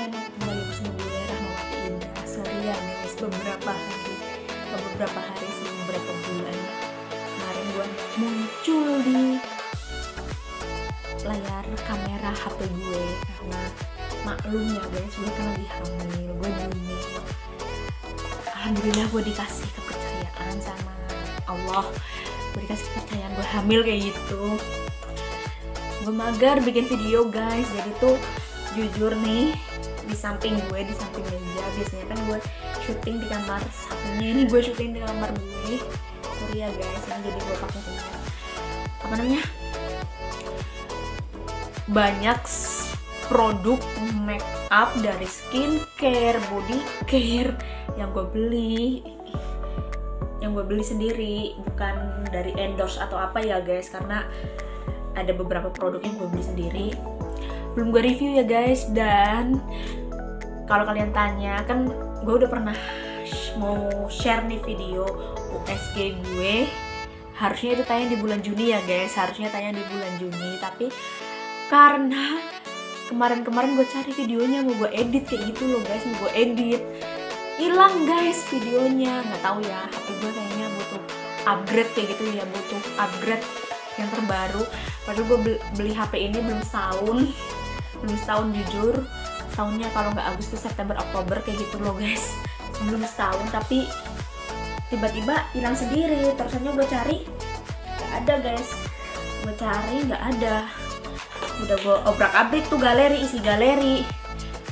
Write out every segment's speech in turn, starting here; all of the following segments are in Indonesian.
channel kembali bersama gue Rahmawati Indah. Sorry ya guys, beberapa hari beberapa bulan kemarin gue muncul di layar kamera HP gue karena maklum ya guys, gue kan lagi hamil, gue hamil. Alhamdulillah gue dikasih kepercayaan sama Allah, gue dikasih kepercayaan gue hamil kayak gitu. Gue mager bikin video guys, jadi tuh jujur nih, di samping meja biasanya kan gue syuting di kamar satunya, ini gue syuting di kamar gue. Sorry ya guys, ini jadi gue pakai banyak produk make up dari skincare, body care yang gue beli sendiri, bukan dari endorse atau apa ya guys, karena ada beberapa produk yang gue beli sendiri, belum gue review ya guys. Dan kalau kalian tanya, kan gue udah pernah mau share nih video USG gue, harusnya itu tayang di bulan Juni ya guys, tapi karena kemarin gue cari videonya mau gue edit kayak gitu loh guys, hilang guys videonya, nggak tahu ya, HP gue kayaknya butuh upgrade kayak gitu ya, butuh upgrade yang terbaru. Padahal gue beli HP ini belum setahun jujur, tahunnya kalau nggak Agustus, September, Oktober kayak gitu loh guys, belum setahun, tapi tiba-tiba hilang sendiri. Terusannya gue cari nggak ada guys, nggak ada. Udah gue obrak-abrik tuh isi galeri,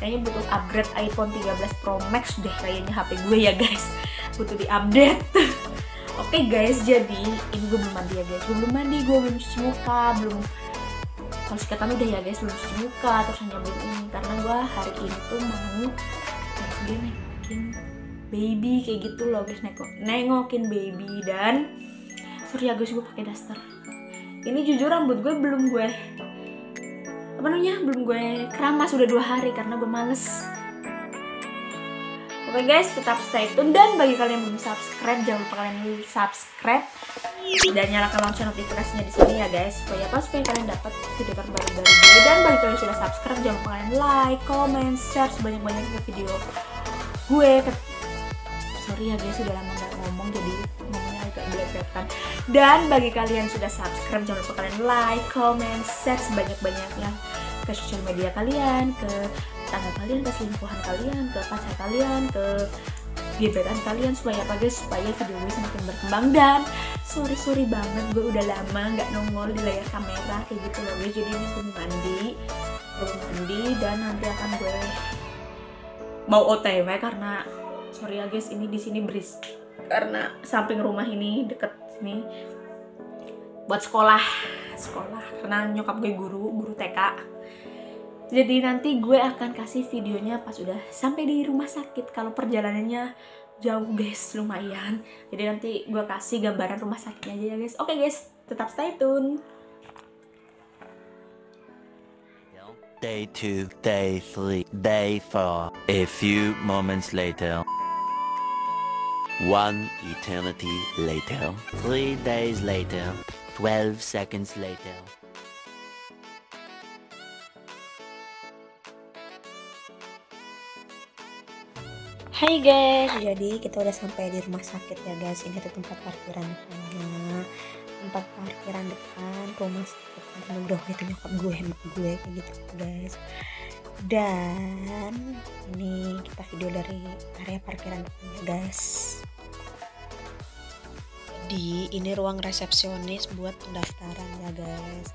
kayaknya butuh upgrade iPhone 13 Pro Max deh kayaknya HP gue ya guys, butuh diupdate. Oke guys, jadi ini gue belum mandi ya guys, gue belum cuci muka, kalau sikatan udah ya guys, belum cuci muka, terus nyambut ini karena gue hari ini tuh mau nengokin baby kayak gitu loh guys, nengokin baby. Dan sorry ya guys, gue pakai daster. Ini jujur rambut gue belum gue keramas udah 2 hari karena gue males. Oke guys, tetap stay tune, dan bagi kalian yang belum subscribe, jangan lupa kalian subscribe dan nyalakan lonceng notifikasinya di sini ya guys, supaya kalian dapat video terbaru dari gue. Dan bagi kalian yang sudah subscribe, jangan lupa kalian like, comment, share sebanyak-banyaknya video gue. Sorry ya guys, sudah lama nggak ngomong jadi ngomongnya agak belak-belakan. Dan bagi kalian yang sudah subscribe, jangan lupa kalian like, comment, share sebanyak-banyaknya ke sosial media kalian, ke tetangga kalian, ke selingkuhan kalian, ke pacar kalian, ke gebetan kalian, supaya video gue semakin berkembang. Dan sorry banget, gue udah lama nggak nongol di layar kamera kayak gitu loh guys. Jadi ini gue mandi dan nanti akan gue mau OTW karena sorry ya guys, ini di sini berisik karena samping rumah ini deket sini buat sekolah karena nyokap gue guru TK. Jadi nanti gue akan kasih videonya pas udah sampai di rumah sakit. Kalau perjalanannya jauh guys, lumayan. Jadi nanti gue kasih gambaran rumah sakitnya aja ya guys. Oke guys, tetap stay tune. Day 2, Day 3, Day 4. A few moments later. 1 eternity later. 3 days later. 12 seconds later. Hai guys, jadi kita udah sampai di rumah sakit ya guys. Ini ada tempat parkiran depan rumah sakit Nugroho, itu nyokap gue, emak gue kayak gitu guys. Dan ini kita video dari area parkiran depan ya guys. Jadi ini ruang resepsionis buat pendaftaran ya guys.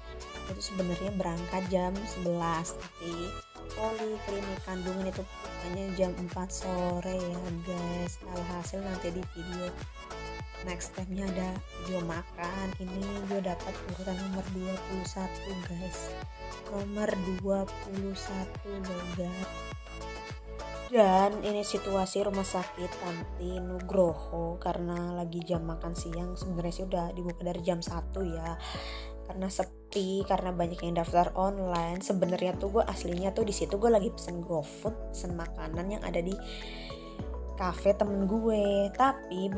Itu sebenarnya berangkat jam 11, tapi poliklinik kandungan itu hanya jam 4 sore ya guys. Alhasil nanti di video next stepnya ada video makan. Ini gue dapat urutan nomor 21 guys, nomor 21 loh guys. Dan ini situasi rumah sakit Panti Nugroho karena lagi jam makan siang. Sebenarnya sih udah dibuka dari jam 1 ya, karena sepi, karena banyak yang daftar online. Sebenarnya tuh gue aslinya tuh di situ gue lagi pesen GoFood, pesen makanan yang ada di cafe temen gue. Tapi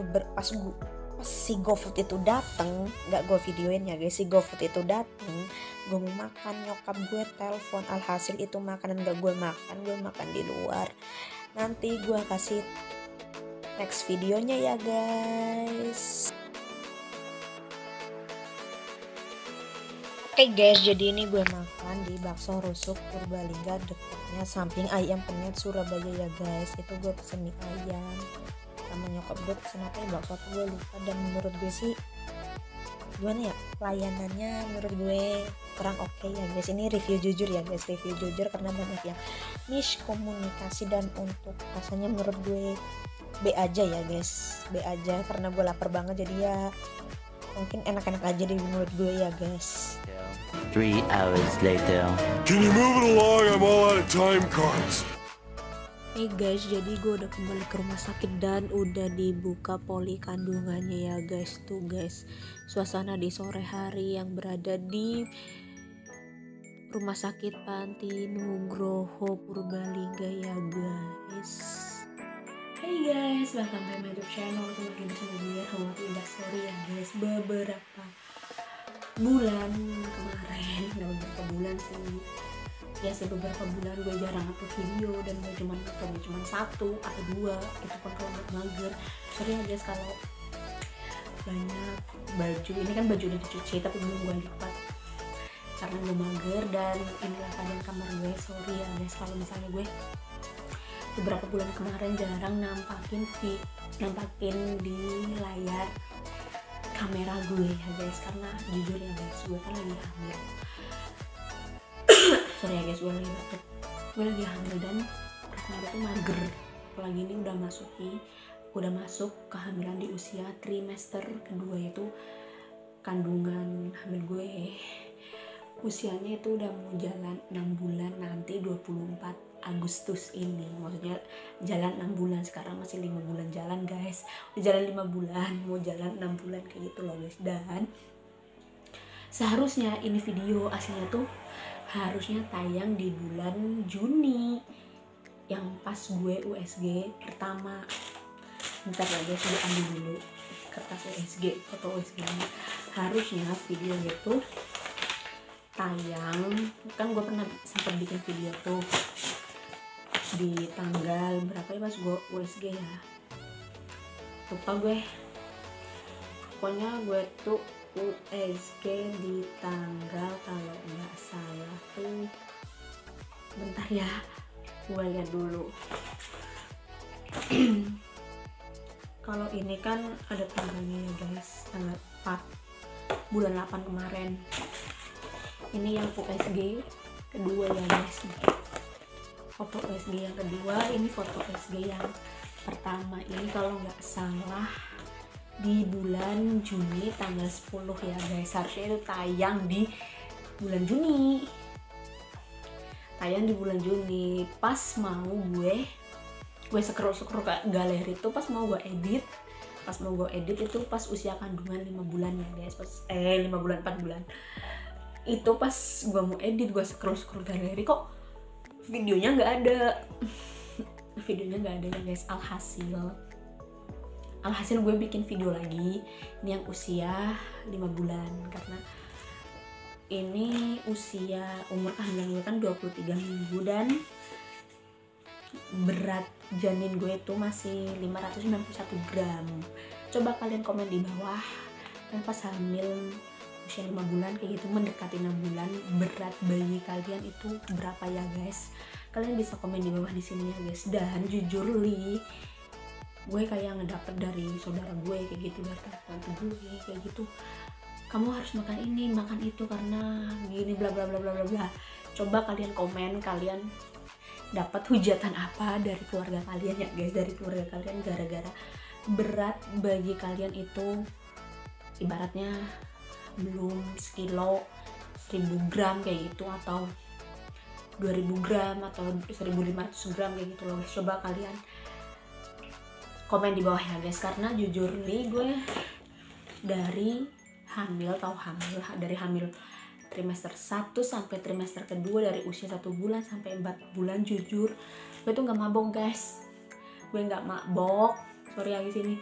pas si GoFood itu dateng, nggak gue videoin ya guys, si GoFood itu dateng, gue mau makan, nyokap gue telepon, alhasil itu makanan gak gue makan di luar. Nanti gue kasih next videonya ya guys. Oke guys, jadi ini gue makan di Bakso Rusuk Purbalingga, dekatnya samping Ayam Penyet Surabaya ya guys. Itu gue pesen mie ayam sama nyokap gue pesen apa ya, bakso apa gue lupa. Dan menurut gue sih gimana ya, pelayanannya menurut gue kurang oke ya guys. Ini review jujur ya guys, review jujur karena banyak yang miskomunikasi. Dan untuk rasanya menurut gue B aja ya guys, B aja karena gue lapar banget, jadi ya mungkin enak-enak aja di menurut gue ya guys. 3 hours later. Can you move it along? I'm all out of time cards. Hey guys, jadi gue udah kembali ke rumah sakit dan udah dibuka poli kandungannya ya guys. Tuh guys, suasana di sore hari yang berada di Rumah Sakit Panti Nugroho Purbalingga ya guys. Hey guys, welcome to my YouTube channel. Kembali bersama gue Hawati Indah Story ya guys. Beberapa bulan kemarin, nggak beberapa bulan sih ya, beberapa bulan gue jarang upload video dan gue cuma satu atau dua, itu pun kalau mager. Sorry ya guys kalau banyak baju, ini kan baju udah dicuci tapi belum gue lipat karena gue mager. Dan inilah keadaan kamar gue. Sorry ya guys kalau misalnya gue beberapa bulan kemarin jarang nampakin di layar kamera gue ya guys, karena jujur ya guys, gue kan lagi hamil. Sorry ya guys, gue lagi hamil dan rasanya tuh mager. Apalagi ini udah masuk kehamilan di usia trimester kedua, yaitu kandungan hamil gue usianya itu udah mau jalan 6 bulan nanti 24 Agustus ini. Maksudnya jalan 6 bulan, sekarang masih 5 bulan jalan guys. Udah jalan 5 bulan, mau jalan 6 bulan kayak gitu loh guys. Dan seharusnya ini video aslinya tuh harusnya tayang di bulan Juni, yang pas gue USG pertama. Bentar ya guys, gue ambil dulu kertas USG, foto USG nya. Harusnya video itu tayang, kan gue pernah sempat bikin video tuh di tanggal berapa ya pas gue USG ya, lupa gue. Pokoknya gue tuh USG di tanggal, kalau nggak salah tuh, bentar ya gue lihat dulu. Kalau ini kan ada tanggalnya ya guys, tanggal 4 bulan 8 kemarin. Ini yang USG kedua ya guys, foto USG yang kedua. Ini foto USG yang pertama ini kalau nggak salah di bulan Juni tanggal 10 ya guys. Harusnya itu tayang di bulan Juni, pas mau gue scroll galeri itu, pas mau gue edit itu pas usia kandungan 5 bulan ya guys, 5 bulan 4 bulan itu. Pas gue mau edit, gue scroll galeri, kok videonya nggak ada ya guys. Alhasil gue bikin video lagi, ini yang usia 5 bulan, karena ini umur kehamilan gue kan 23 minggu dan berat janin gue itu masih 591 gram. Coba kalian komen di bawah, kan pas hamil usia 5 bulan kayak gitu, mendekati 6 bulan, berat bayi kalian itu berapa ya guys? Kalian bisa komen di bawah di sini ya guys. Dan jujur gue kayak ngedapet dari saudara gue kayak gitu, dari tante gue kayak gitu, kamu harus makan ini makan itu karena gini bla bla bla bla bla. Coba kalian komen, kalian dapat hujatan apa dari keluarga kalian ya guys, dari keluarga kalian gara-gara berat bayi kalian itu ibaratnya belum sekilo, 1000 gram kayak gitu, atau 2000 gram atau 1500 gram kayak gitu loh. Coba kalian komen di bawah ya guys, karena jujur gue dari hamil trimester 1 sampai trimester kedua, dari usia 1 bulan sampai 4 bulan, jujur gue tuh nggak mabok guys. Gue nggak mabok, sorry ya di sini.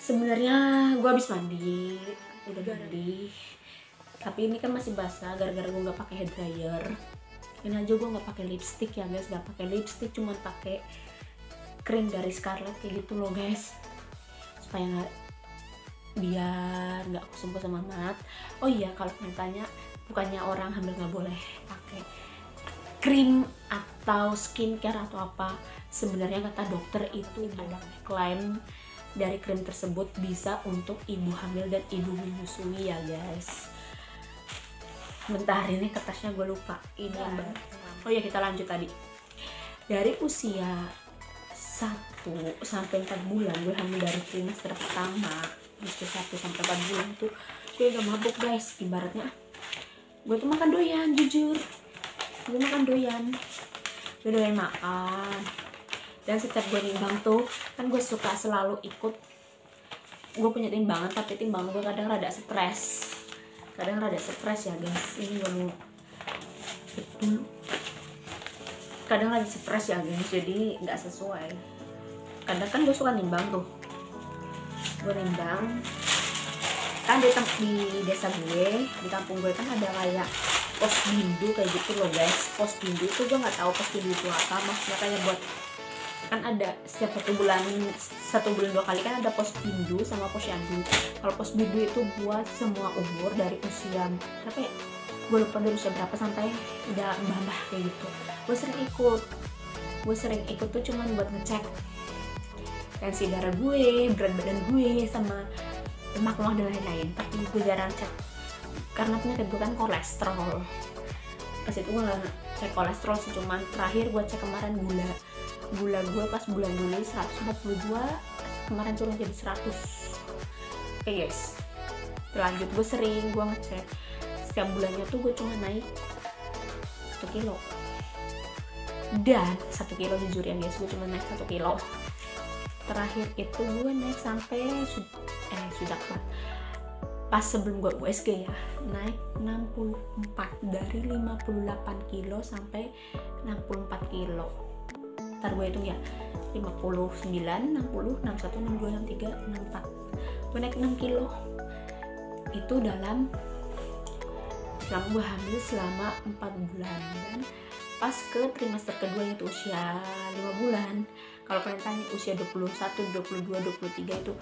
Sebenarnya gue habis mandi, udah mandi. Tapi ini kan masih basah gara-gara gue nggak pakai hair dryer. Ini aja gue nggak pakai lipstick ya guys, nggak pakai lipstick, cuman pakai krim dari Scarlett kayak gitu loh guys, supaya nggak, biar nggak kusam-kusam amat. Oh iya, kalau kalian tanya, bukannya orang hamil nggak boleh pakai krim atau skincare atau apa. Sebenarnya kata dokter itu ada klaim dari krim tersebut bisa untuk ibu hamil dan ibu menyusui ya guys. Bentar, ini kertasnya gue lupa. Ini yang benar. Oh ya, kita lanjut tadi. Dari usia 1 sampai 4 bulan gue hamil, dari trimester pertama usia 1 sampai 4 bulan tuh gue udah mabuk guys. Ibaratnya gue tuh makan doyan, jujur gue makan doyan, gue doyan makan. Dan setiap gue nimbang tuh kan gue suka selalu ikut, gue punya timbangan, tapi timbangan gue kadang rada stres ya guys. Ini gue mau betul, kadang lagi stres ya guys, jadi nggak sesuai. Kadang kan gue suka nimbang tuh, gue nimbang kan di desa gue, di kampung gue kan ada kayak pos bindu kayak gitu loh guys. Pos bindu itu gue nggak tahu pos bindu itu apa, maksudnya kayak buat, kan ada setiap 1 bulan 2 kali kan ada pos bindu sama posyandu. Kalau pos bindu itu buat semua umur dari usia berapa ya, gue lupa dari usia berapa sampai udah mbah kayak gitu. Gue sering ikut tuh cuman buat ngecek tensi darah gue, berat badan gue, sama lemak dan lain-lain. Tapi gue jarang cek karena penyakit gue kan kolesterol. Pas itu gue nggak cek kolesterol sih, cuman terakhir gue cek kemarin gula gue pas bulan Juli 142, kemarin turun jadi 100. Oke guys, lanjut. Gue ngecek setiap bulannya tuh gue cuma naik 1 kilo, dan 1 kilo jujur ya guys, gue cuma naik 1 kilo. Terakhir itu gue naik sampai sudah pas sebelum gue USG ya, naik 64, dari 58 kilo sampai 64 kilo. Ntar gue hitung ya, 59, 60, 61, 62, 63, 64. Gue naik 6 kilo. Itu dalam gue hamil selama 4 bulan. Dan pas ke trimester kedua itu usia 5 bulan. Kalau kalian tanya usia 21, 22, 23 itu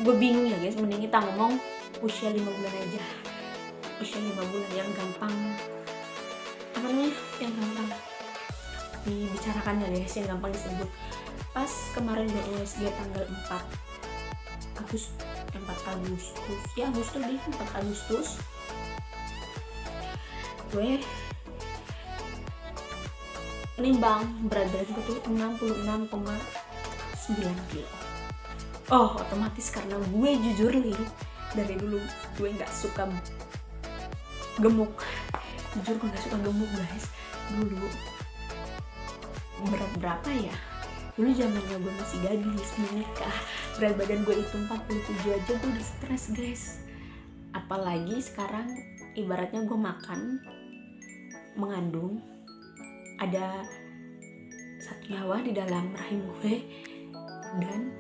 gue bingung ya guys. Mending kita ngomong usia 5 bulan aja. Usia 5 bulan yang gampang, apa namanya, yang gampang dibicarakan ya guys, yang gampang disebut. Pas kemarin gue USG tanggal 4 Agustus ya, Agustus deh, 4 Agustus gue nimbang, berat badan gue tuh 66,9 kilo. Oh, otomatis karena gue jujur nih, dari dulu gue nggak suka gemuk. Jujur gue nggak suka gemuk guys. Dulu berat berapa ya? Dulu zamannya gue masih gadis, menikah, berat badan gue itu 47 aja gue udah stres guys. Apalagi sekarang ibaratnya gue makan, mengandung, ada satu nyawa di dalam rahim gue, dan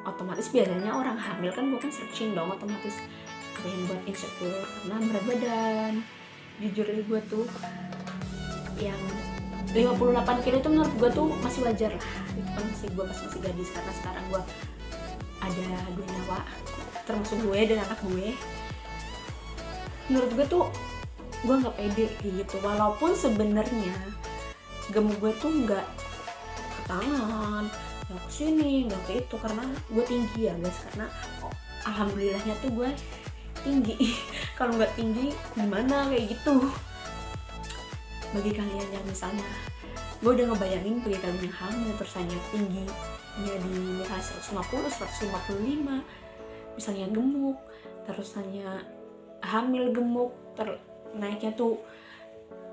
otomatis biasanya orang hamil kan gue kan searching dong, otomatis apa yang buat insecure karena berat badan. Jujur gue tuh yang 58 kilo itu menurut gue tuh masih wajar lah. Itu kan masih gue pas masih gadis, karena sekarang gue ada 2 nyawa termasuk gue dan anak gue. Menurut gue tuh gue nggak pede gitu, walaupun sebenarnya gemuk gue tuh nggak ke tangan, nggak ke sini, nggak ke itu, karena gue tinggi ya guys. Karena alhamdulillahnya tuh gue tinggi. Kalau nggak tinggi gimana kayak gitu. Bagi kalian yang misalnya, gue udah ngebayangin bagi kalian yang hamil terus hanya tingginya di misalnya 150, 155, misalnya gemuk, terus hanya hamil gemuk, naiknya tuh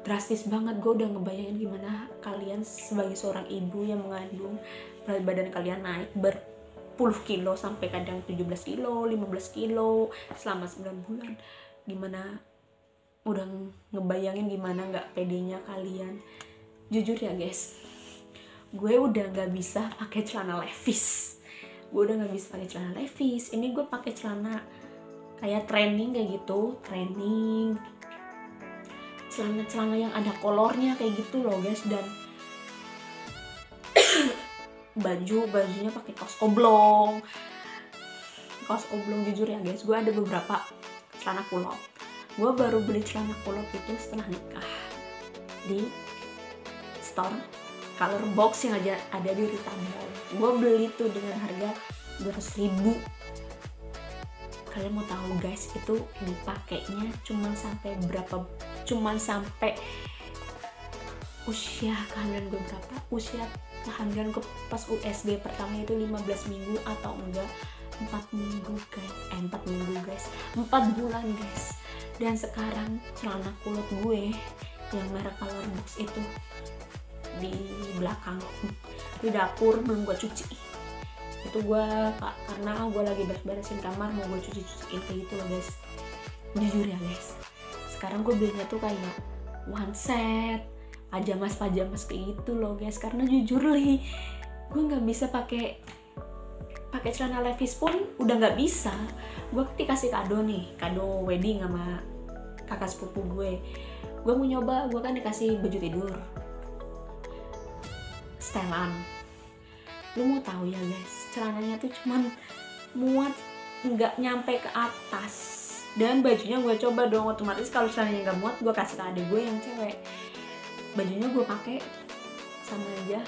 drastis banget. Gue udah ngebayangin gimana kalian sebagai seorang ibu yang mengandung, berat badan kalian naik berpuluh kilo sampai kadang 17 kilo, 15 kilo selama 9 bulan. Gimana, udah ngebayangin gimana nggak pedenya kalian. Jujur ya guys, gue udah nggak bisa pakai celana levis, gue udah nggak bisa pakai celana levis. Ini gue pakai celana kayak training kayak gitu, training, celana yang ada kolornya kayak gitu loh guys. Dan bajunya pakai kaos oblong jujur ya guys, gue ada beberapa celana kulot. Gue baru beli celana kulot itu setelah nikah di store Color Box yang ada di Rita Mall. Gue beli tuh dengan harga 200.000. Kalian mau tahu guys, itu dipakainya cuman sampai usia kehamilan gue berapa? Usia kehamilan gue pas USG pertama itu 15 minggu atau enggak 4 minggu guys, 4 bulan guys. Dan sekarang celana kulot gue yang merek Color Box itu di belakang di dapur belum gue cuci. Itu gue karena gue lagi beresin kamar, mau gue cuciin kayak gitu loh guys. Jujur ya guys, sekarang gue belinya tuh kayak one set pajamas kayak gitu loh guys. Karena jujur gue nggak bisa pakai celana levis pun udah nggak bisa. Gue dikasih kado wedding sama kakak sepupu gue mau nyoba. Gue kan dikasih baju tidur setelan. Lu mau tahu ya guys, celananya tuh cuman muat nggak nyampe ke atas. Dan bajunya gue coba dong, otomatis kalau celananya nggak muat gue kasih ke adek gue yang cewek. Bajunya gue pakai sama aja.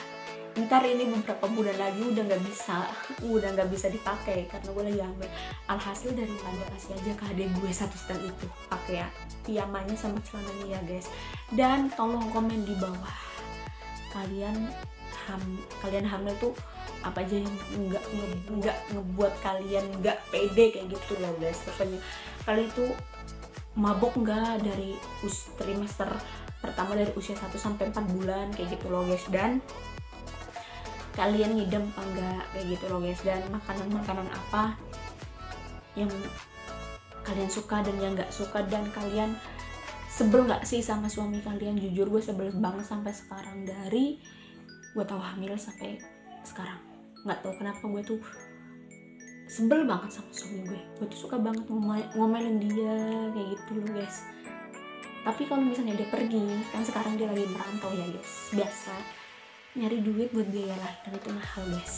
Ntar ini beberapa bulan lagi udah nggak bisa dipakai karena gue lagi hamil. Alhasil daripada kasih aja ke adek gue satu setel itu, pakai ya piyamanya sama celananya ya guys. Dan tolong komen di bawah, kalian hamil tuh apa aja yang nggak ngebuat kalian nggak pede kayak gitu loh guys. Terus kalian tuh mabok nggak dari trimester pertama dari usia 1 sampai 4 bulan kayak gitu loh guys. Dan kalian ngidam apa enggak kayak gitu loh guys. Dan makanan apa yang kalian suka dan yang nggak suka. Dan kalian sebel nggak sih sama suami kalian? Jujur gue sebel banget sampai sekarang. Dari gue tahu hamil sampai sekarang nggak tahu kenapa gue tuh sebel banget sama suami gue tuh suka banget ngomelin dia kayak gitu loh guys. Tapi kalau misalnya dia pergi, kan sekarang dia lagi merantau ya guys, biasa nyari duit buat biaya lahiran itu mahal guys.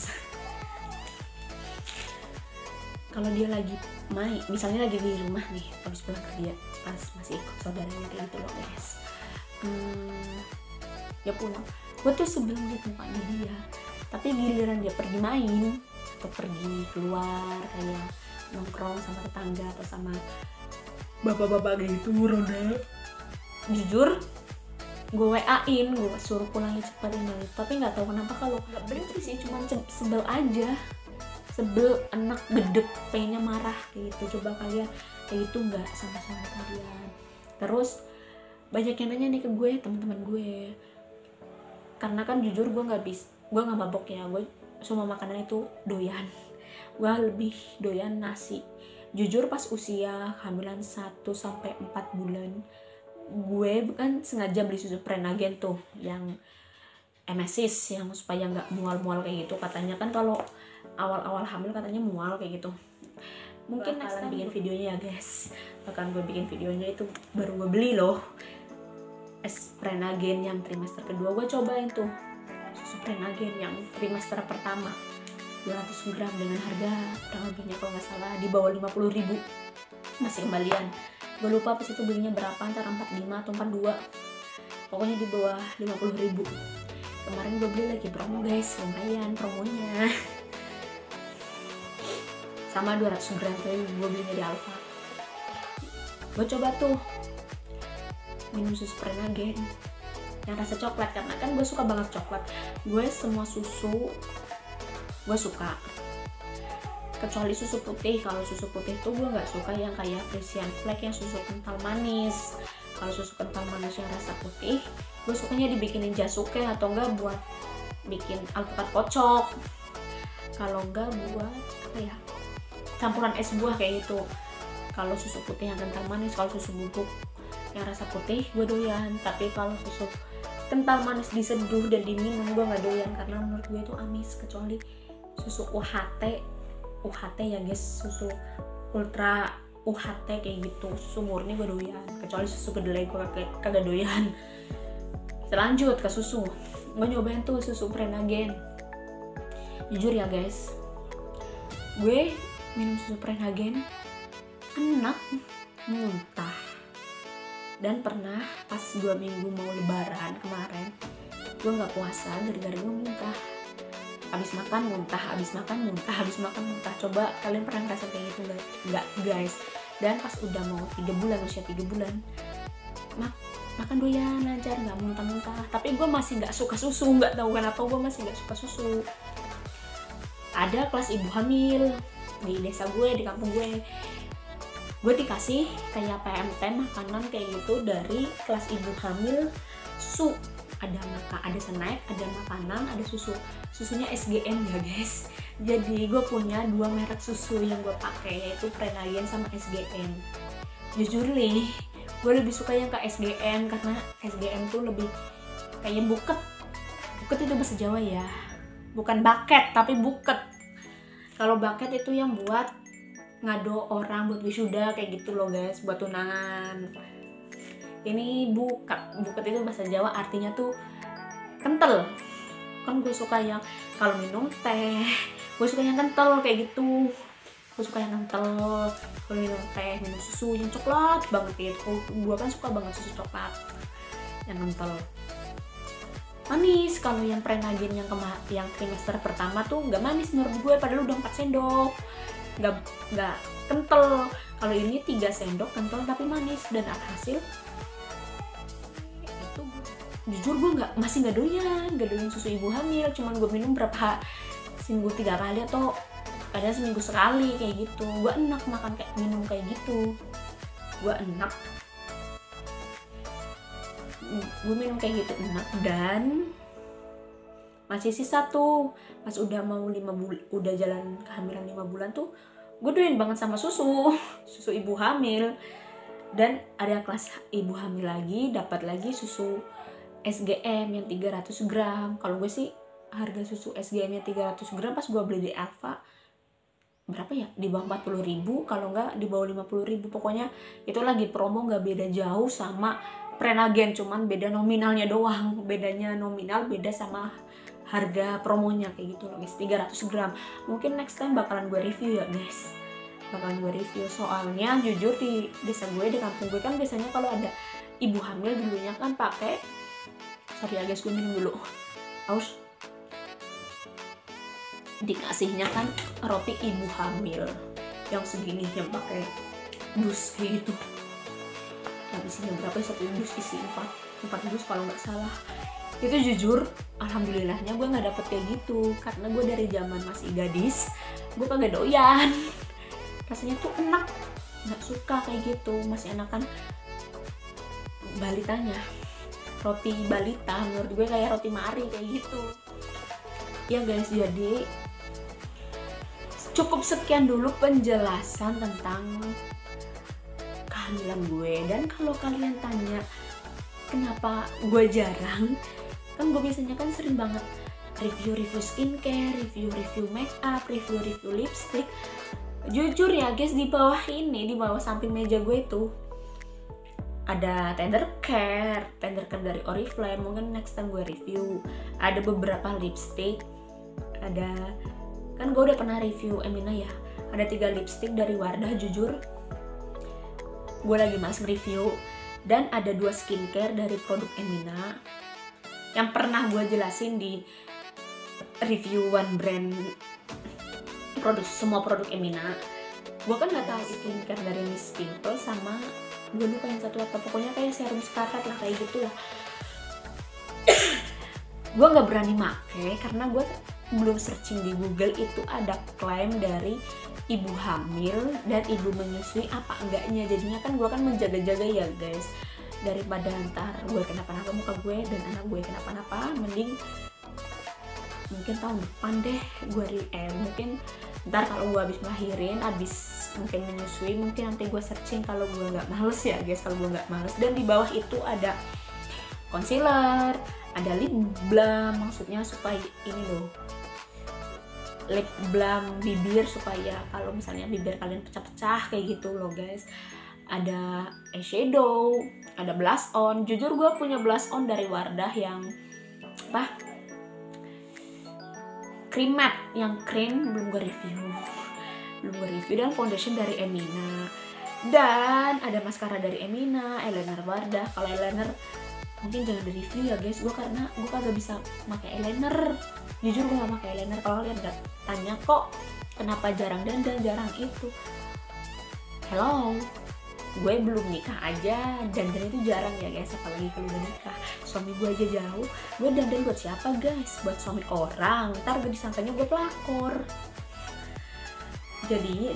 Kalau dia lagi misalnya lagi di rumah nih habis pulang kerja, pas masih ikut saudaranya kayak gitu loh guys, dia pulang, gue tuh sebel ngeliat mukanya dia. Tapi giliran dia pergi main atau pergi keluar kayak nongkrong sama tetangga atau sama bapak-bapak gitu roda, jujur gue WA-in, gue suruh pulangnya cepet ini. Tapi nggak tahu kenapa kalau nggak berhenti sih, cuma sebel aja, sebel enak gedek, pengennya marah kayak gitu. Coba kalian kayak gitu nggak sama suami kalian? Terus banyak yang nanya nih ke gue, teman-teman gue, karena kan jujur gue nggak mabok ya, gue semua makanan itu doyan. Gue lebih doyan nasi. Jujur pas usia hamilan 1 sampai 4 bulan gue bukan sengaja beli susu Prenagen tuh yang emesis, yang supaya nggak mual-mual kayak gitu. Katanya kan kalau awal-awal hamil katanya mual kayak gitu. Mungkin next time bikin videonya ya guys, bahkan gue bikin videonya itu baru gue beli loh es Prenagen yang trimester kedua. Gue cobain tuh susu Prenagen yang trimester pertama 200 gram dengan harga kurang lebihnya kalau nggak salah di bawah 50.000, masih kembalian. Gue lupa pas itu belinya berapa, antara 45 atau 42, pokoknya di bawah 50.000. Kemarin gue beli lagi promo guys, lumayan promonya. Sama 200 gram tapi gue belinya di Alfa. Gue coba tuh minum susu Prenagen yang rasa coklat, karena kan gue suka banget coklat. Gue semua susu gue suka, kecuali susu putih. Kalau susu putih tuh gue nggak suka yang kayak Frisian Flag yang susu kental manis. Kalau susu kental manis yang rasa putih, gue sukanya dibikinin jasuke atau enggak buat bikin alpukat kocok. Kalau enggak buat apa ya, campuran es buah kayak gitu. Kalau susu putih yang kental manis, kalau susu bubuk yang rasa putih gue doyan. Tapi kalau susu kental manis diseduh dan diminum gue nggak doyan, karena menurut gue itu amis. Kecuali susu UHT UHT ya guys, susu ultra UHT kayak gitu. Susu murni gue doyan, kecuali susu kedelai gue kagak doyan. Kita lanjut ke susu. Gue nyobain tuh susu Prenagen. Jujur ya guys, gue minum susu Prenagen enak, muntah. Dan pernah pas 2 minggu mau lebaran kemarin, gue nggak puasa gara-gara gue muntah. Habis makan muntah, habis makan muntah, habis makan muntah. Coba kalian pernah ngerasain kayak gitu nggak guys? Dan pas udah mau 3 bulan, usia 3 bulan, makan doyan lancar, nggak muntah-muntah. Tapi gue masih nggak suka susu, nggak tahu kenapa gue masih nggak suka susu. Ada kelas ibu hamil di desa gue, di kampung gue dikasih kayak PMT makanan kayak gitu dari kelas ibu hamil. Susu ada snack, ada makanan, ada susunya SGM ya guys. Jadi gue punya 2 merek susu yang gue pakai, yaitu Prenagen sama SGM. Jujur nih, gue lebih suka yang ke SGM karena SGM tuh lebih kayak buket itu bahasa Jawa ya, bukan bucket tapi buket. Kalau bucket itu yang buat ngado orang, buat wisuda kayak gitu loh guys, buat tunangan. Ini buket itu bahasa Jawa, artinya tuh kental. Kan gue suka yang kalau minum teh, gue suka yang kental kayak gitu. Gue suka yang kental. Kalau minum teh, minum susu yang coklat banget itu. Gue kan suka banget susu coklat yang kental. Manis. Kalau yang Prenagen yang trimester pertama tuh nggak manis menurut gue, padahal udah 4 sendok. Nggak kental. Kalau ini 3 sendok kental tapi manis. Dan hasil jujur gue masih nggak doyan susu ibu hamil. Cuman gue minum seminggu 3 kali atau kadang seminggu sekali kayak gitu. Gue enak minum kayak gitu, gue enak. Gue minum kayak gitu enak. Dan masih sisa tuh pas udah mau 5 bulan, udah jalan kehamilan 5 bulan tuh gue doyan banget sama susu ibu hamil. Dan ada kelas ibu hamil lagi, dapat lagi susu SGM yang 300 gram. Kalau gue sih harga susu SGM yang 300 gram pas gue beli di Alfa berapa ya? Di bawah 40.000, kalau enggak di bawah 50.000. Pokoknya itu lagi promo, nggak beda jauh sama Prenagen, cuman beda nominalnya doang. Bedanya nominal beda sama harga promonya kayak gitu loh guys. 300 gram. Mungkin next time bakalan gue review ya guys. Soalnya jujur di desa gue, di kampung gue kan biasanya kalau ada ibu hamil dulunya kan pakai, sorry ya guys, gue minum dulu. Aus. Dikasihnya kan roti ibu hamil yang segini, yang pakai dus kayak gitu. Yang isinya berapa? 1 dus isi 4 dus kalau nggak salah. Itu jujur, alhamdulillahnya gue nggak dapet kayak gitu, karena gue dari zaman masih gadis, gue kagak doyan. Rasanya tuh enak, nggak suka kayak gitu. Masih enakan balitanya. Roti balita menurut gue kayak roti mari kayak gitu ya guys. Jadi cukup sekian dulu penjelasan tentang kehamilan gue. Dan kalau kalian tanya kenapa gue jarang, kan gue biasanya kan sering banget review skincare, review make up, review lipstick. Jujur ya guys, di bawah samping meja gue itu ada tender care dari Oriflame, mungkin next time gue review. Ada beberapa lipstick, kan gue udah pernah review Emina ya, ada 3 lipstick dari Wardah. Jujur gue lagi males review. Dan ada 2 skincare dari produk Emina yang pernah gue jelasin di review One Brand semua produk Emina. Gue kan nggak tahu skincare dari Miss Pimple sama gue lupa yang satu apa, pokoknya kayak serum scarlet lah kayak gitu lah. Gue nggak berani make karena gue belum searching di Google itu ada klaim dari ibu hamil dan ibu menyusui apa enggaknya. Jadinya kan gue kan menjaga-jaga ya guys, daripada ntar gue kenapa-napa, muka gue dan anak gue kenapa-napa, mending mungkin tahun depan deh gue mungkin ntar kalau gue habis melahirin, habis mungkin menyusui, mungkin nanti gue searching kalau gue nggak males ya guys, kalau gue nggak males. Dan di bawah itu ada concealer, ada lip balm, maksudnya supaya ini loh, lip balm bibir supaya kalau misalnya bibir kalian pecah-pecah kayak gitu loh guys. Ada eyeshadow, ada blush on. Jujur gue punya blush on dari Wardah yang cream matte, yang cream belum gue review. Dan foundation dari Emina, dan ada maskara dari Emina, eyeliner Wardah. Kalau eyeliner mungkin jangan di review ya guys, karena gue kagak bisa pakai eyeliner. Jujur gue gak pakai eyeliner. Kalau kalian gak tanya kok kenapa jarang dandan, jarang itu, hello, gue belum nikah aja dandan itu jarang ya guys, apalagi kalau udah nikah. Suami gue aja jauh, gue dandan buat siapa guys? Buat suami orang, ntar gue disangkanya gue pelakor. Jadi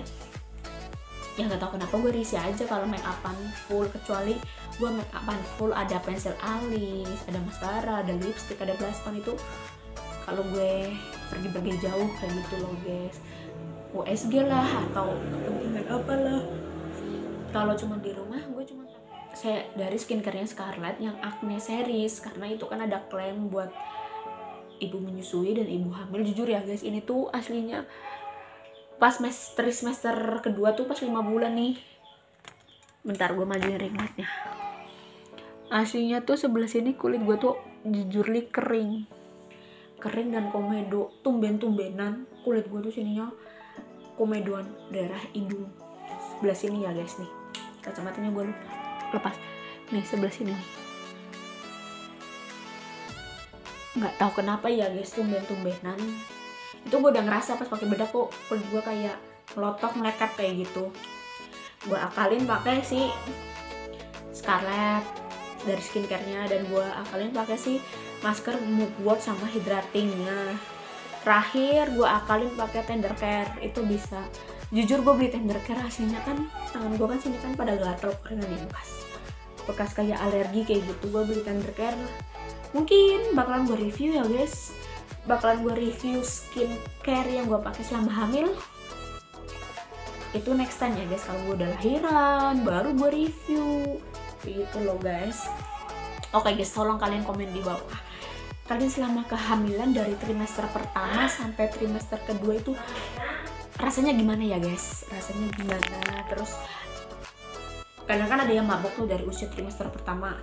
ya nggak tahu kenapa gue risih aja kalau make upan full, kecuali gue make upan full ada pensil alis, ada maskara, ada lipstick, ada blush on. Itu kalau gue pergi jauh kayak gitu loh guys, USG lah atau kepentingan apalah. Kalau cuma di rumah gue cuma saya dari skincare-nya Scarlett yang Acne series, karena itu kan ada klaim buat ibu menyusui dan ibu hamil. Jujur ya guys, ini tuh aslinya pas semester kedua tuh pas 5 bulan nih. Bentar gue majuin ring lightnya. Aslinya tuh sebelah sini kulit gue tuh jujur li kering dan komedo, tumben-tumbenan kulit gue tuh sininya komedoan daerah hidung sebelah sini ya guys. Nih kacamatanya gue lepas nih, sebelah sini nih. Nggak tahu kenapa ya guys, tumben-tumbenan itu gue udah ngerasa pas pakai bedak kok kulit gue kayak melotok, melekat kayak gitu. Gue akalin pakai si Scarlett dari skincare-nya, dan gue akalin pakai si masker mugwort sama hydrating-nya. Terakhir gue akalin pakai Tender Care, itu bisa. Jujur gue beli Tender Care, hasilnya kan tangan gue kan sini kan pada gatel karena nih bekas kayak alergi kayak gitu. Gue beli Tender Care, mungkin bakalan gue review ya guys, bakalan gue review skincare yang gue pakai selama hamil. Itu next time ya guys, kalau gue udah lahiran baru gue review gitu loh guys. Oke guys, tolong kalian komen di bawah, kalian selama kehamilan dari trimester pertama sampai trimester kedua itu rasanya gimana ya guys, rasanya gimana. Terus kadang kan ada yang mabok tuh dari usia trimester pertama,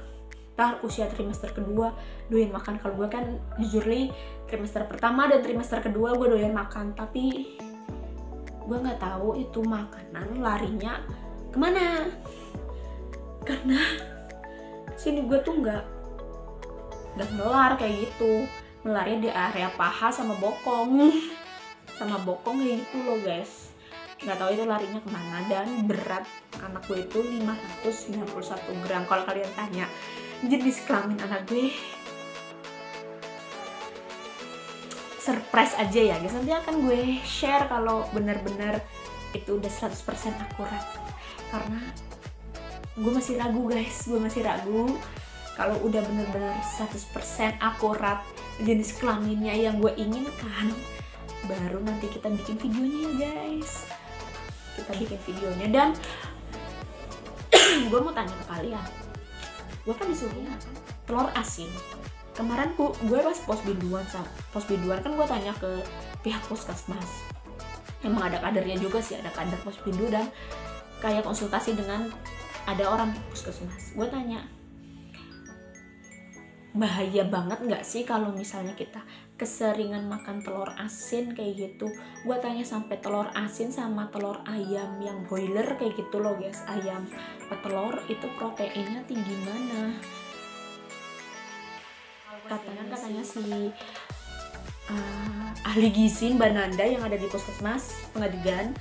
ntar usia trimester kedua doyan makan. Kalau gue kan jujur li trimester pertama dan trimester kedua gue doyan makan, tapi gue nggak tahu itu makanan larinya kemana, karena sini gue tuh nggak melar kayak gitu, melarnya di area paha sama bokong kayak gitu loh guys. Nggak tahu itu larinya kemana. Dan berat anak gue itu 591 gram. Kalau kalian tanya jenis kelamin anak gue, surprise aja ya guys, nanti akan gue share kalau benar-benar itu udah 100% akurat. Karena gue masih ragu guys, kalau udah benar-benar 100% akurat jenis kelaminnya yang gue inginkan, baru nanti kita bikin videonya ya guys. Kita bikin videonya. Dan gue mau tanya ke kalian, gue kan disuruh telur asin. Kemarin gue pas pos biduan kan gue tanya ke pihak puskesmas. Emang ada kadernya juga sih, ada kader pos bidu dan kayak konsultasi dengan ada orang puskesmas. Gue tanya, bahaya banget nggak sih kalau misalnya kita keseringan makan telur asin kayak gitu. Gue tanya sampai telur asin sama telur ayam yang boiler kayak gitu loh guys, ayam petelur itu proteinnya tinggi mana. Katanya si ahli gizi Mbak Nanda yang ada di puskesmas Pengadegan,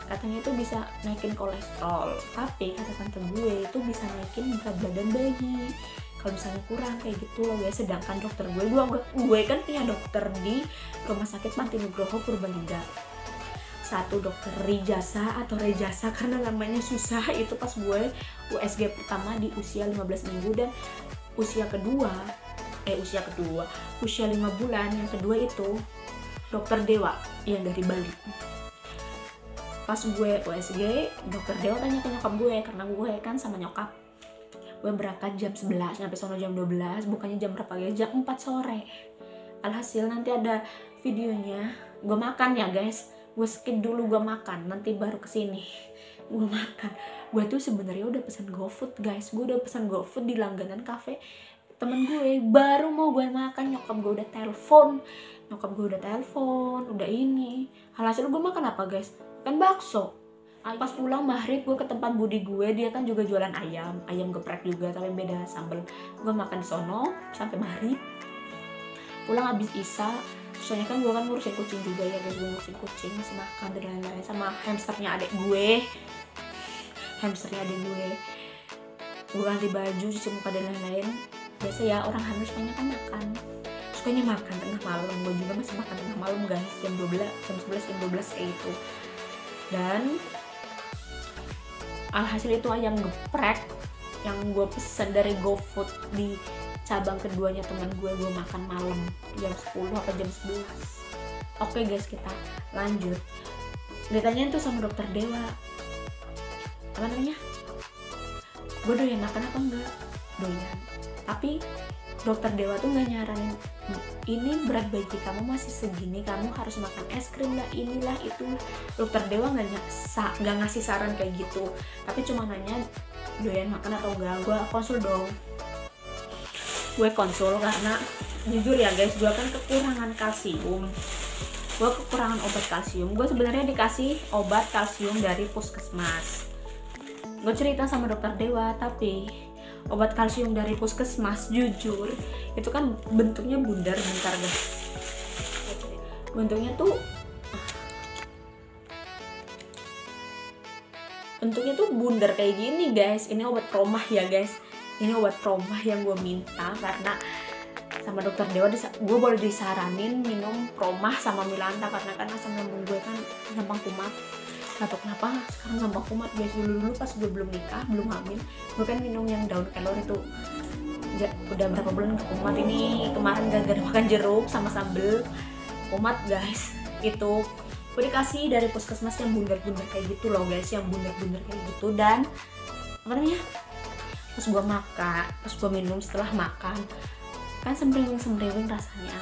katanya itu bisa naikin kolesterol, tapi kata tante gue itu bisa naikin berat badan bayi kalau misalnya kurang kayak gitu loh guys. Sedangkan dokter gue kan punya dokter di Rumah Sakit Panti Nugroho Purbalingga, satu dokter Rijasa atau Rejasa karena namanya susah. Itu pas gue USG pertama di usia 15 minggu, dan usia 5 bulan yang kedua itu dokter Dewa yang dari Bali. Pas gue USG, dokter Dewa tanya ke nyokap gue, karena gue kan sama nyokap gue berangkat jam 11 sampai sono jam 12, bukannya jam berapa ya, jam 4 sore. Alhasil nanti ada videonya gue makan ya guys, gue skip dulu, gue makan nanti baru kesini. Gue makan, gue tuh sebenarnya udah pesan GoFood guys, gue udah pesan GoFood di langganan cafe temen gue, baru mau gue makan nyokap gue udah telepon, udah ini. Alhasil gue makan apa guys? Kan bakso. Pas pulang maghrib gue ke tempat budi gue, dia kan juga jualan ayam geprek juga tapi beda sambel. Gue makan di sono sampai maghrib. Pulang habis isya, soalnya kan gue kan ngurusin kucing juga ya guys, gue ngurusin kucing, masih makan dan lain-lain sama hamsternya adik gue. Gue ganti baju, cuci muka dan lain-lain. Biasa ya orang hamil sukanya makan tengah malam. Gue juga masih makan tengah malam guys, jam 11 kayak gitu. Dan alhasil itu ayam geprek yang gue pesen dari GoFood di cabang keduanya teman gue makan malam jam 10 atau jam 11. Oke guys, kita lanjut. Ditanyain tuh sama dokter Dewa, apa namanya, gue doyan makan apa enggak? Doyan. Tapi dokter Dewa tuh nggak nyaranin, ini berat bayi kamu masih segini, kamu harus makan es krim lah, inilah itu. Dokter Dewa nggak ngasih saran kayak gitu, tapi cuma nanya doyan makan atau enggak. Gue konsul dong, gue konsul karena jujur ya guys, gue kan kekurangan kalsium, gue kekurangan obat kalsium. Gue sebenarnya dikasih obat kalsium dari puskesmas. Gue cerita sama dokter Dewa, tapi obat kalsium dari puskesmas jujur itu kan bentuknya bundar, bentar guys, bentuknya tuh bundar kayak gini guys. Ini obat promah ya guys, ini obat promah yang gue minta karena sama dokter Dewa gue boleh disaranin minum promah sama Milanta karena kan asam lambung gue kan gampang kumat. Gak tau kenapa sekarang gampang kumat guys. Dulu pas gue belum nikah, belum hamil, gue kan minum yang daun kelor itu udah berapa bulan kumat. Ini kemarin gara-gara makan jeruk sama sambel kumat guys. Itu gue dikasih dari puskesmas yang bundar-bundar kayak gitu loh guys, yang bundar-bundar kayak gitu. Dan apa namanya, pas gue minum setelah makan kan sembriwing rasanya,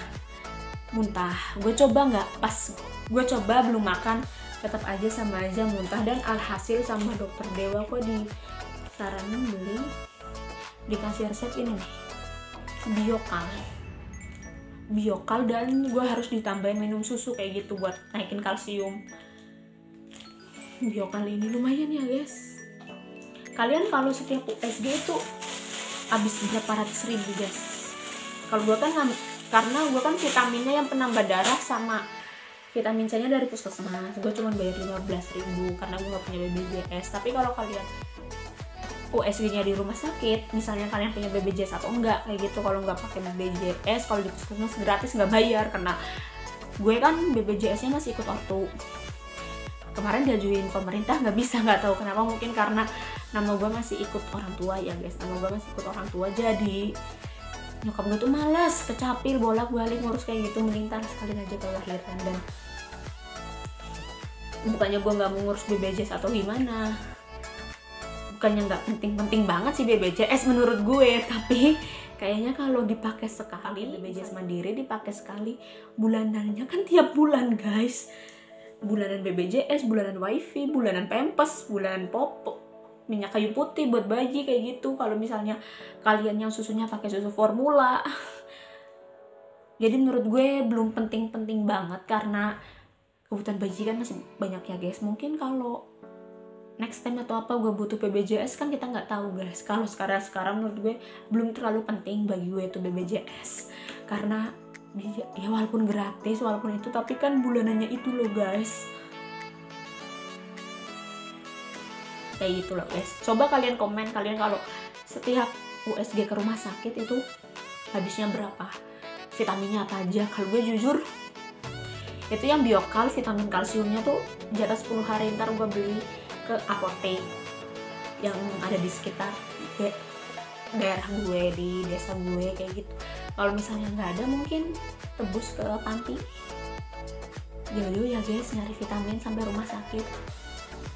muntah. Gue coba belum makan tetap aja sama aja muntah. Dan alhasil sama dokter Dewa kok disaranin dikasih resep ini nih, biokal, dan gue harus ditambahin minum susu kayak gitu buat naikin kalsium. Biokal ini lumayan ya guys. Kalian kalau setiap USG itu habis berapa ratus ribu guys. Kalau gue kan karena gue kan vitaminnya yang penambah darah sama vitamin C-nya dari puskesmas, gue cuma bayar 15.000 karena gue gak punya BPJS. Tapi kalau kalian USG-nya di rumah sakit, misalnya kalian punya BPJS atau enggak kayak gitu, kalau nggak pakai BPJS, kalau di puskesmas gratis nggak bayar. Karena gue kan BPJS-nya masih ikut ortu, kemarin diajuin pemerintah nggak bisa, nggak tahu kenapa, mungkin karena nama gue masih ikut orang tua ya guys, nama gue masih ikut orang tua, jadi nyokap gue tuh malas kecapil bolak-balik ngurus kayak gitu, melintar sekalian aja ke lahiran. Dan bukannya gue nggak mau ngurus BPJS atau gimana, bukannya nggak penting-penting banget sih BPJS menurut gue, tapi kayaknya kalau dipakai sekali, BPJS mandiri dipakai sekali, bulanannya kan tiap bulan guys, bulanan BPJS, bulanan wifi, bulanan pampers, bulanan popok, minyak kayu putih buat bayi kayak gitu. Kalau misalnya kalian yang susunya pakai susu formula, jadi menurut gue belum penting-penting banget karena kebutuhan bayi kan masih banyak ya guys. Mungkin kalau next time atau apa gue butuh BPJS kan kita nggak tahu guys. Kalau sekarang menurut gue belum terlalu penting bagi gue itu BPJS, karena ya walaupun gratis walaupun itu, tapi kan bulanannya itu loh guys. Kayak gitu loh guys. Coba kalian komen, kalian kalau setiap USG ke rumah sakit itu habisnya berapa, vitaminnya apa aja. Kalau gue jujur itu yang biokal, vitamin kalsiumnya tuh di atas 10 hari. Ntar gue beli ke apotek yang ada di sekitar daerah gue, di desa gue kayak gitu. Kalau misalnya nggak ada, mungkin tebus ke panti. Jauh-jauh ya guys nyari vitamin sampai rumah sakit,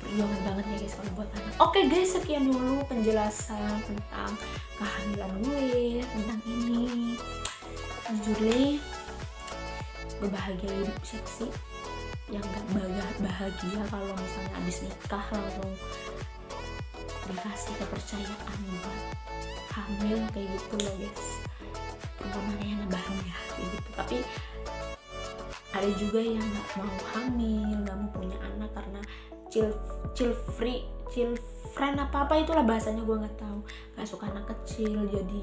perjuangan banget ya guys kalau buat anak. Oke guys, sekian dulu penjelasan tentang kehamilan gue, tentang ini. Jujur nih, gue bahagia hidup seksi. yang gak bahagia kalau misalnya abis nikah langsung dikasih kepercayaan buat hamil kayak gitu loh guys. Perempuan yang bahagia kayak gitu. Tapi ada juga yang nggak mau hamil, nggak mau punya anak karena child friend apa itulah bahasanya, gue nggak tahu, nggak suka anak kecil, jadi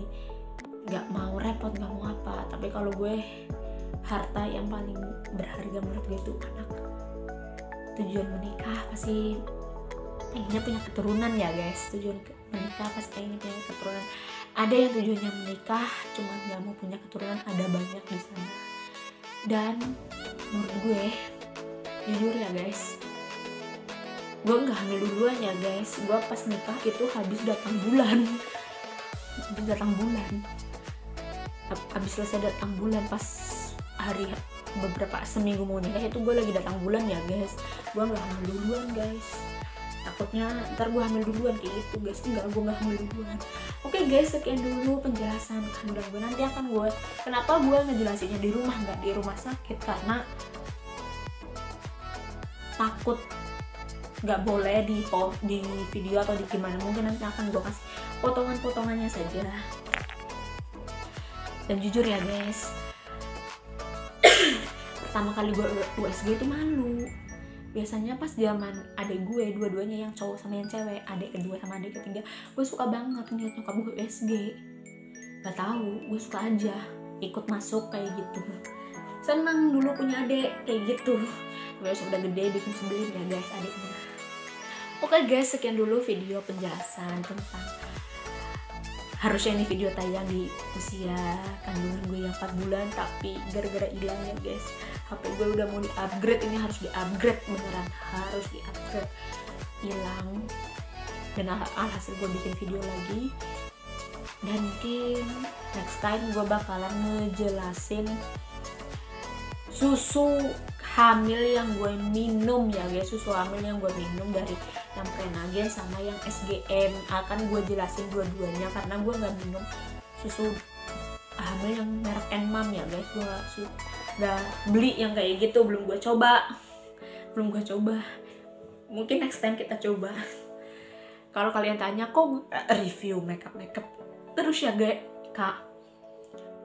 nggak mau repot, nggak mau apa. Tapi kalau gue, harta yang paling berharga menurut gue itu anak. Tujuan menikah pasti pengennya punya keturunan ya guys. Tujuan menikah pasti pengen punya keturunan. Ada yang tujuannya menikah cuma nggak mau punya keturunan, ada banyak di sana. Dan menurut gue, jujur ya guys, gue nggak hamil duluan ya guys. Gue pas nikah itu habis datang bulan, habis selesai datang bulan, pas hari beberapa seminggu mau nikah itu gue lagi datang bulan ya guys. Gue nggak hamil duluan guys, takutnya ntar gue hamil duluan kayak gitu guys. Enggak, gue nggak hamil duluan. Oke guys, sekian dulu penjelasan kehamilan gue. Nanti akan gue, kenapa gue ngejelasinnya di rumah nggak di rumah sakit, karena takut nggak boleh di video atau di gimana. Mungkin nanti akan gue kasih potongan-potongannya saja. Dan jujur ya guys, pertama kali gue USG itu malu. Biasanya pas zaman adik gue, dua-duanya yang cowok sama yang cewek, adik kedua sama adik ketiga, gue suka banget ngeliat nyokap gue USG. Gak tahu, gue suka aja ikut masuk kayak gitu. Senang dulu punya adik kayak gitu. Gue sudah gede bikin sebelin ya guys adiknya. Oke guys, sekian dulu video penjelasan tentang, harusnya ini video tayang di usia kandungan gue yang 4 bulan, tapi gara-gara hilang ya guys, HP gue udah mau di-upgrade, ini harus di-upgrade, beneran harus di-upgrade, hilang. Dan alhasil gue bikin video lagi, dan mungkin next time gue bakalan ngejelasin susu hamil yang gue minum ya guys. Susu hamil yang gue minum dari yang Prenagen sama yang SGM akan gue jelasin dua-duanya, karena gue nggak minum susu hamil yang merek Enmam ya guys. Gue udah beli yang kayak gitu, belum gue coba. Mungkin next time kita coba. Kalau kalian tanya kok review makeup terus ya guys, kak,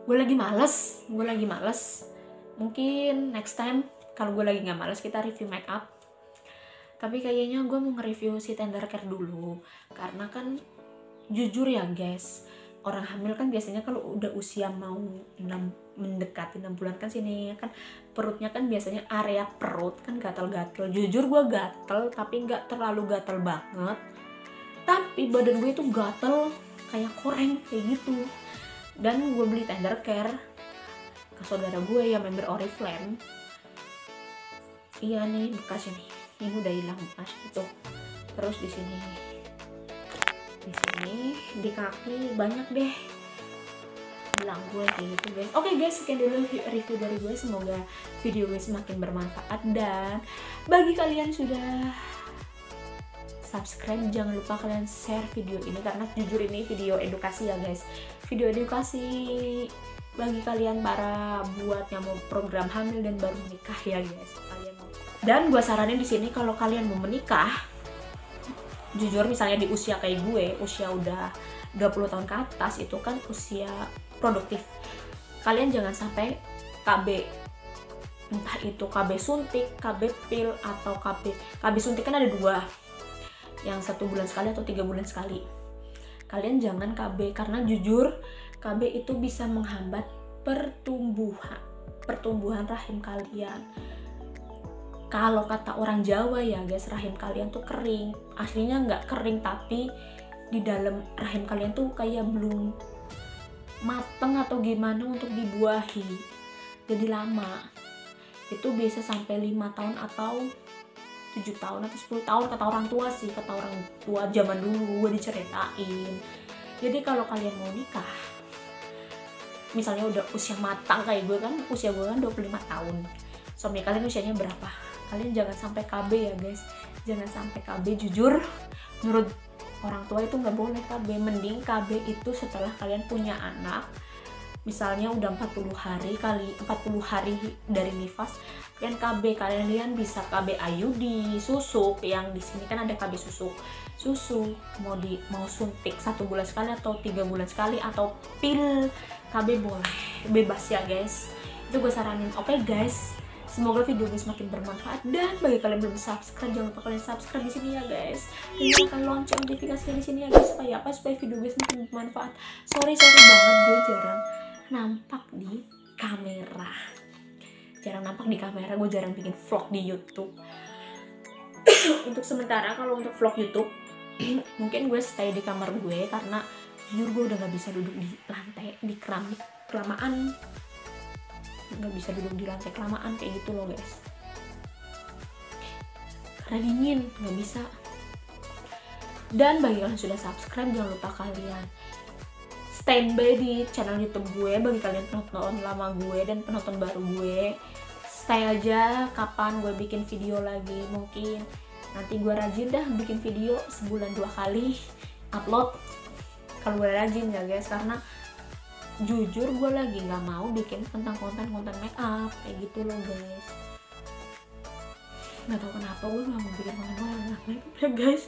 gue lagi males. Mungkin next time kalau gue lagi nggak males kita review makeup. Tapi kayaknya gue mau nge-review si Tender Care dulu, karena kan jujur ya guys, orang hamil kan biasanya kalau udah usia mau mendekati 6 bulan kan sini kan perutnya kan biasanya area perut kan gatal-gatal. Jujur gue gatal, tapi nggak terlalu gatal banget, tapi badan gue itu gatal kayak koreng kayak gitu. Dan gue beli Tender Care ke saudara gue yang member Oriflame. Iya nih bekasnya nih, ini udah hilang bekas itu. Terus di sini di kaki banyak deh hilang gue kayak gitu guys. Oke guys, sekian dulu review dari gue, semoga video gue semakin bermanfaat. Dan bagi kalian sudah subscribe, jangan lupa kalian share video ini, karena jujur ini video edukasi ya guys, video edukasi bagi kalian para buat yang mau program hamil dan baru menikah ya guys. Dan gue saranin di sini kalau kalian mau menikah, jujur misalnya di usia kayak gue, usia udah 20 tahun ke atas, itu kan usia produktif. Kalian jangan sampai KB, entah itu KB suntik, KB pil, atau KB suntik kan ada 2, yang 1 bulan sekali atau 3 bulan sekali. Kalian jangan KB, karena jujur KB itu bisa menghambat pertumbuhan rahim kalian. Kalau kata orang Jawa ya guys, rahim kalian tuh kering. Aslinya nggak kering, tapi di dalam rahim kalian tuh kayak belum mateng atau gimana untuk dibuahi. Jadi lama. Itu bisa sampai 5 tahun atau 7 tahun atau 10 tahun kata orang tua sih. Kata orang tua zaman dulu gue diceritain. Jadi kalau kalian mau nikah, misalnya udah usia matang kayak gue kan, usia gue kan 25 tahun. Suami kalian usianya berapa? Kalian jangan sampai KB ya guys, jangan sampai KB. Jujur menurut orang tua itu nggak boleh KB, mending KB itu setelah kalian punya anak, misalnya udah 40 hari dari nifas kalian KB, kalian bisa KB IUD, susuk, yang di sini kan ada KB susuk mau suntik 1 bulan sekali atau 3 bulan sekali atau pil KB boleh, bebas ya guys, itu gue saranin. Oke guys, semoga video ini semakin bermanfaat, dan bagi kalian belum subscribe jangan lupa kalian subscribe di sini ya guys, dan nyalakan lonceng notifikasinya di sini ya guys, supaya video gue semakin bermanfaat. Sorry banget gue jarang nampak di kamera, gue jarang bikin vlog di YouTube. Untuk sementara kalau untuk vlog YouTube mungkin gue stay di kamar gue, karena jujur gue udah gak bisa duduk di lantai di keramik kelamaan, kayak gitu loh guys, karena dingin nggak bisa. Dan bagi kalian sudah subscribe jangan lupa kalian standby di channel YouTube gue. Bagi kalian penonton lama gue dan penonton baru gue, stay aja kapan gue bikin video lagi. Mungkin nanti gue rajin dah bikin video sebulan 2 kali upload kalau gue rajin ya guys, karena jujur gue lagi nggak mau bikin tentang konten make up kayak gitu loh guys. Nggak tahu kenapa gue nggak mau bikin konten make up ya guys,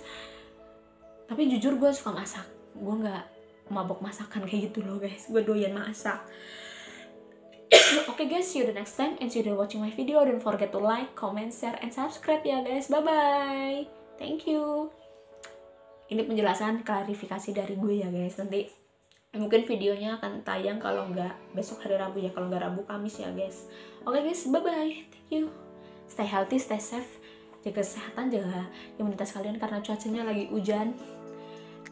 tapi jujur gue suka masak, gue nggak mabok masakan kayak gitu loh guys, gue doyan masak. Oke guys, see you the next time and see you watching my video. Don't forget to like, comment, share, and subscribe ya guys. Bye bye, thank you. Ini penjelasan klarifikasi dari gue ya guys. Nanti mungkin videonya akan tayang kalau nggak besok hari Rabu ya, kalau nggak Rabu Kamis ya guys. Oke guys, bye bye, thank you. Stay healthy, stay safe, jaga kesehatan, jaga imunitas kalian karena cuacanya lagi hujan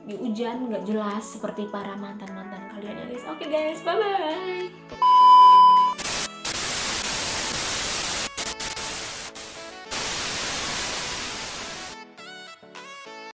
nggak jelas seperti para mantan kalian ya guys. Oke guys, bye bye.